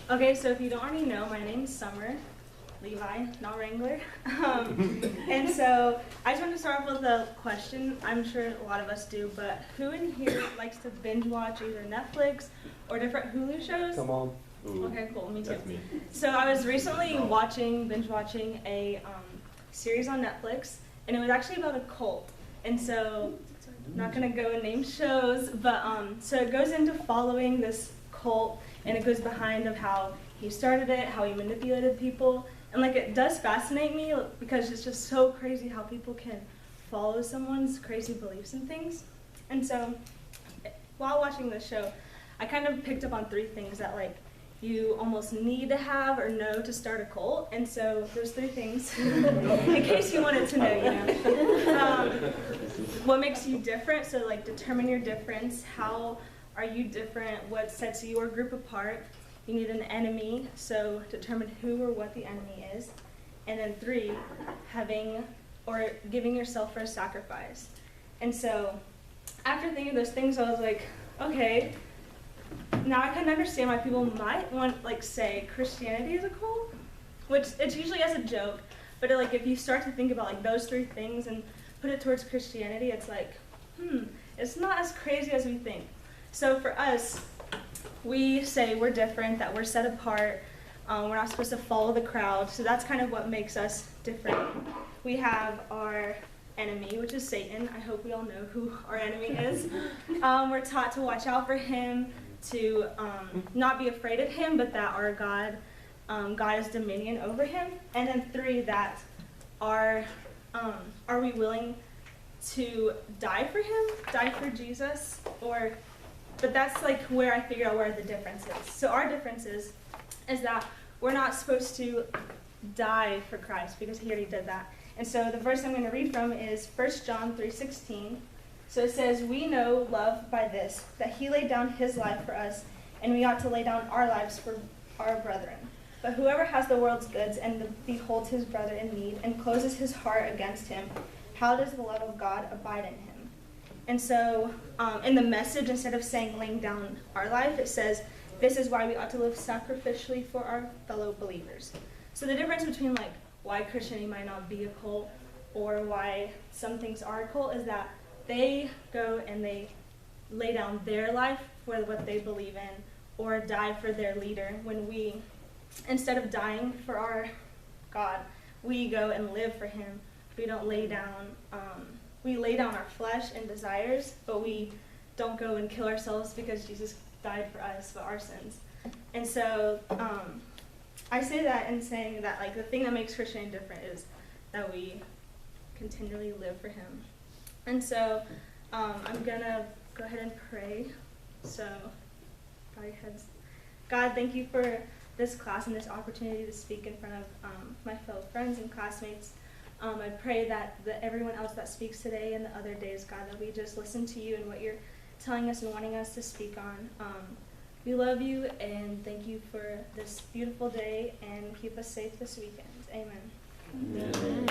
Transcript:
Okay, so if you don't already know, my name's Summer. Levi, not Wrangler. And so I just want to start off with a question. I'm sure a lot of us do, but who in here likes to binge watch either Netflix or different Hulu shows? Come on. Ooh, okay, cool. Me too. that's me. So I was recently binge watching a series on Netflix, and it was actually about a cult. And so I'm not going to go and name shows, but so it goes into following this cult, and it goes behind of how he started it, how he manipulated people. And like it does fascinate me because it's just so crazy how people can follow someone's crazy beliefs and things. And so while watching this show, I kind of picked up on 3 things that like you almost need to have or know to start a cult. And so there's 3 things in case you wanted to know, you know. What makes you different? So like determine your difference. How are you different? What sets your group apart? You need an enemy, so determine who or what the enemy is. And then 3, having or giving yourself for a sacrifice. And so after thinking of those things, I was like, okay, now I can understand why people might want, like, say Christianity is a cult, which it's usually as a joke, but like if you start to think about like those 3 things and put it towards Christianity, it's like, it's not as crazy as we think. So for us, we say we're different, that we're set apart, we're not supposed to follow the crowd, so that's kind of what makes us different. We have our enemy, which is Satan. I hope we all know who our enemy is. We're taught to watch out for him, to not be afraid of him, but that our God has dominion over him. And then 3, that are we willing to die for him, die for Jesus, but that's like where I figured out where the difference is. So our difference is that we're not supposed to die for Christ because he already did that. And so the verse I'm going to read from is 1 John 3:16. So it says, "We know love by this, that he laid down his life for us, and we ought to lay down our lives for our brethren. But whoever has the world's goods and beholds his brother in need and closes his heart against him, how does the love of God abide in him?" And so in the Message, instead of saying laying down our life, it says, "This is why we ought to live sacrificially for our fellow believers." So the difference between like why Christianity might not be a cult or why some things are a cult is that they go and they lay down their life for what they believe in or die for their leader. When we, instead of dying for our God, we go and live for him. We don't lay down, we lay down our flesh and desires, but we don't go and kill ourselves because Jesus died for us, for our sins. And so I say that in saying that like the thing that makes Christianity different is that we continually live for him. And so I'm gonna go ahead and pray. So bow your heads. God, thank you for this class and this opportunity to speak in front of my fellow friends and classmates. I pray that everyone else that speaks today and the other days, God, that we just listen to you and what you're telling us and wanting us to speak on. We love you and thank you for this beautiful day and keep us safe this weekend. Amen. Amen.